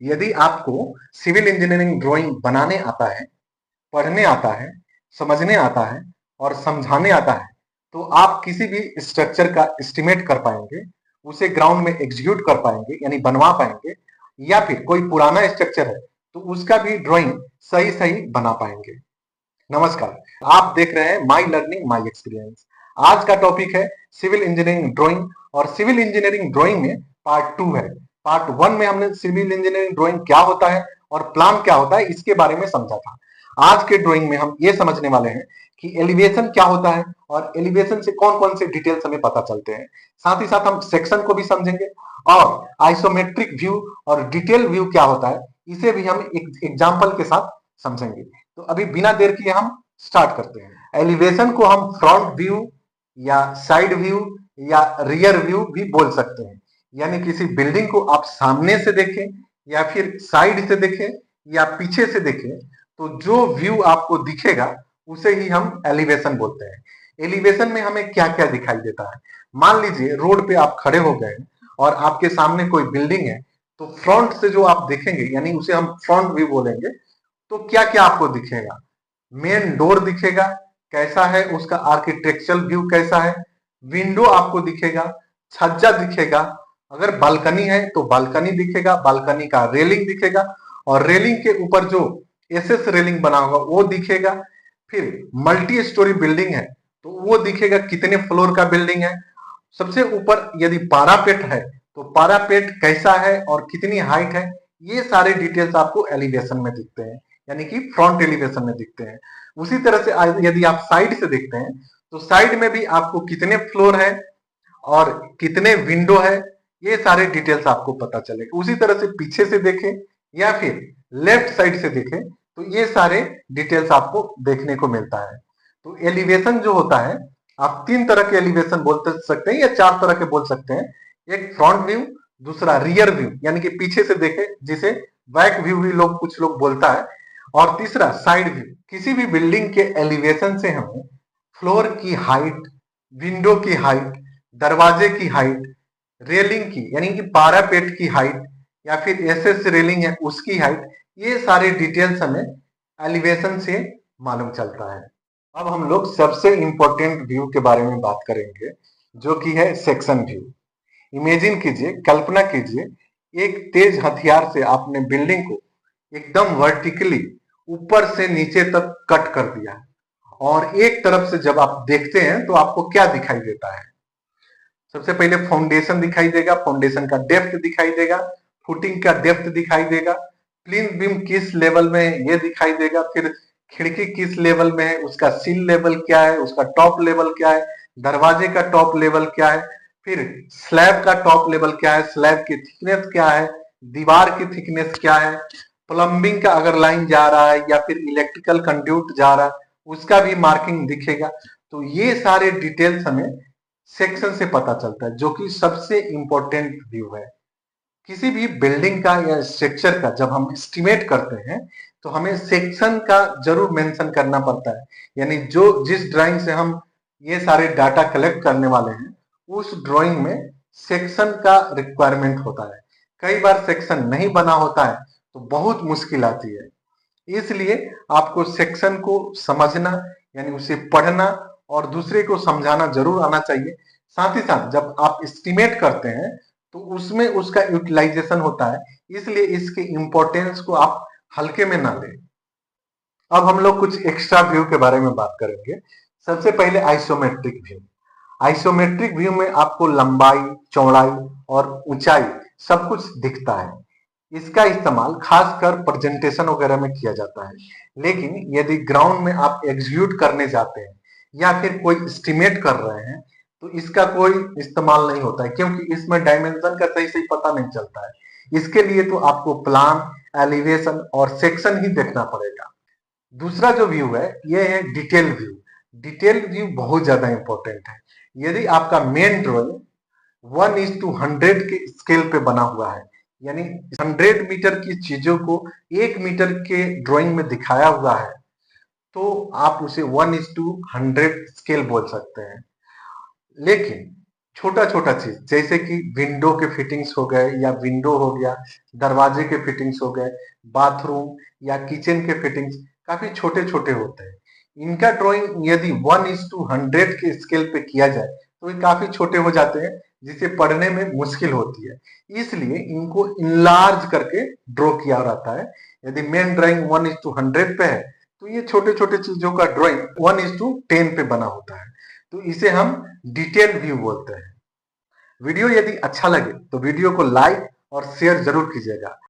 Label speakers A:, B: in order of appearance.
A: यदि आपको civil engineering drawing बनाने आता है, पढ़ने आता है, समझने आता है और समझाने आता है, तो आप किसी भी स्ट्रक्चर का एस्टिमेट कर पाएंगे, उसे ग्राउंड में एग्जीक्यूट कर पाएंगे यानी बनवा पाएंगे, या फिर कोई पुराना स्ट्रक्चर है तो उसका भी ड्राइंग सही सही बना पाएंगे। नमस्कार, आप देख रहे हैं माई लर्निंग माई एक्सपीरियंस। आज का टॉपिक है सिविल इंजीनियरिंग ड्राइंग, और सिविल इंजीनियरिंग ड्राइंग में पार्ट 2 है। पार्ट 1 में हमने सिविल इंजीनियरिंग ड्राइंग क्या होता है और प्लान क्या होता है इसके बारे में समझा था। आज के ड्राइंग में हम ये समझने वाले हैं कि एलिवेशन क्या होता है और एलिवेशन से कौन कौन से डिटेल्स हमें पता चलते हैं। साथ ही साथ हम सेक्शन को भी समझेंगे और आइसोमेट्रिक व्यू और डिटेल व्यू क्या होता है इसे भी हम एक एग्जाम्पल के साथ समझेंगे। तो अभी बिना देर किए हम स्टार्ट करते हैं। एलिवेशन को हम फ्रंट व्यू या साइड व्यू या रियर व्यू भी बोल सकते हैं, यानी किसी बिल्डिंग को आप सामने से देखें या फिर साइड से देखें या पीछे से देखें, तो जो व्यू आपको दिखेगा उसे ही हम एलिवेशन बोलते हैं। एलिवेशन में हमें क्या क्या दिखाई देता है। मान लीजिए रोड पे आप खड़े हो गए और आपके सामने कोई बिल्डिंग है, तो फ्रंट से जो आप देखेंगे यानी उसे हम फ्रंट व्यू बोलेंगे, तो क्या क्या आपको दिखेगा। मेन डोर दिखेगा, कैसा है उसका आर्किटेक्चरल व्यू कैसा है, विंडो आपको दिखेगा, छज्जा दिखेगा, अगर बालकनी है तो बालकनी दिखेगा, बालकनी का रेलिंग दिखेगा और रेलिंग के ऊपर जो एसएस रेलिंग बना होगा वो दिखेगा। फिर मल्टी स्टोरी बिल्डिंग है तो वो दिखेगा कितने फ्लोर का बिल्डिंग है। सबसे ऊपर यदि पारापेट है तो पारापेट कैसा है और कितनी हाइट है, ये सारे डिटेल्स आपको एलिवेशन में दिखते हैं, यानी कि फ्रंट एलिवेशन में दिखते हैं। उसी तरह से यदि आप साइड से देखते हैं तो साइड में भी आपको कितने फ्लोर है और कितने विंडो है, ये सारे डिटेल्स आपको पता चलेगा। उसी तरह से पीछे से देखें या फिर लेफ्ट साइड से देखें तो ये सारे डिटेल्स आपको देखने को मिलता है। तो एलिवेशन जो होता है, आप 3 तरह के एलिवेशन बोल सकते हैं या 4 तरह के बोल सकते हैं। एक फ्रंट व्यू, दूसरा रियर व्यू यानी कि पीछे से देखे जिसे बैक व्यू भी कुछ लोग बोलता है, और तीसरा साइड व्यू। किसी भी बिल्डिंग के एलिवेशन से हमें फ्लोर की हाइट, विंडो की हाइट, दरवाजे की हाइट, रेलिंग की यानी कि पारापेट की हाइट या फिर एसएस रेलिंग है उसकी हाइट, ये सारे डिटेल्स हमें एलिवेशन से मालूम चलता है। अब हम लोग सबसे इंपॉर्टेंट व्यू के बारे में बात करेंगे, जो कि है सेक्शन व्यू। इमेजिन कीजिए, कल्पना कीजिए, एक तेज हथियार से आपने बिल्डिंग को एकदम वर्टिकली ऊपर से नीचे तक कट कर दिया, और एक तरफ से जब आप देखते हैं तो आपको क्या दिखाई देता है। सबसे पहले फाउंडेशन दिखाई देगा, फाउंडेशन का डेप्थ दिखाई देगा, फुटिंग का डेप्थ दिखाई देगा, प्लिंथ बीम किस लेवल में है ये दिखाई देगा, फिर खिड़की किस लेवल में है, उसका सील लेवल क्या है, उसका टॉप लेवल क्या है, दरवाजे का टॉप लेवल क्या है, फिर स्लैब का टॉप लेवल क्या है, स्लैब की थिकनेस क्या है, दीवार की थिकनेस क्या है, प्लम्बिंग का अगर लाइन जा रहा है या फिर इलेक्ट्रिकल कंड्यूट जा रहा है उसका भी मार्किंग दिखेगा। तो ये सारे डिटेल्स हमें सेक्शन से पता चलता है, जो कि सबसे इंपॉर्टेंट व्यू है। किसी भी बिल्डिंग का या स्ट्रक्चर का जब हम एस्टिमेट करते हैं तो हमें सेक्शन का जरूर मेंशन करना पड़ता है, यानी जो जिस ड्राइंग से हम ये सारे डाटा कलेक्ट करने वाले हैं उस ड्राइंग में सेक्शन का रिक्वायरमेंट होता है। कई बार सेक्शन नहीं बना होता है तो बहुत मुश्किल आती है, इसलिए आपको सेक्शन को समझना यानी उसे पढ़ना और दूसरे को समझाना जरूर आना चाहिए। साथ ही साथ जब आप एस्टिमेट करते हैं तो उसमें उसका यूटिलाइजेशन होता है, इसलिए इसके इंपॉर्टेंस को आप हल्के में ना लें। अब हम लोग कुछ एक्स्ट्रा व्यू के बारे में बात करेंगे। सबसे पहले आइसोमेट्रिक व्यू। आइसोमेट्रिक व्यू में आपको लंबाई, चौड़ाई और ऊंचाई सब कुछ दिखता है। इसका इस्तेमाल खासकर प्रेजेंटेशन वगैरह में किया जाता है, लेकिन यदि ग्राउंड में आप एग्जीक्यूट करने जाते हैं या फिर कोई एस्टिमेट कर रहे हैं तो इसका कोई इस्तेमाल नहीं होता है, क्योंकि इसमें डायमेंशन का सही सही पता नहीं चलता है। इसके लिए तो आपको प्लान, एलिवेशन और सेक्शन ही देखना पड़ेगा। दूसरा जो व्यू है ये है डिटेल व्यू। डिटेल व्यू बहुत ज्यादा इंपॉर्टेंट है। यदि आपका मेन ड्राइंग 1:100 के स्केल पे बना हुआ है, यानी 100 मीटर की चीजों को 1 मीटर के ड्राइंग में दिखाया हुआ है, तो आप उसे 1:100 स्केल बोल सकते हैं। लेकिन छोटा छोटा चीज जैसे कि विंडो के फिटिंग्स हो गए या विंडो हो गया, दरवाजे के फिटिंग्स हो गए, बाथरूम या किचन के फिटिंग्स काफी छोटे छोटे होते हैं। इनका ड्राइंग यदि 1:100 के स्केल पे किया जाए तो ये काफी छोटे हो जाते हैं, जिसे पढ़ने में मुश्किल होती है। इसलिए इनको इनलार्ज करके ड्रॉ किया रहता है। यदि मेन ड्राइंग 1:100 पे है तो ये छोटे छोटे चीजों का ड्राइंग 1:10 पे बना होता है। तो इसे हम डिटेल व्यू बोलते हैं। वीडियो यदि अच्छा लगे तो वीडियो को लाइक और शेयर जरूर कीजिएगा।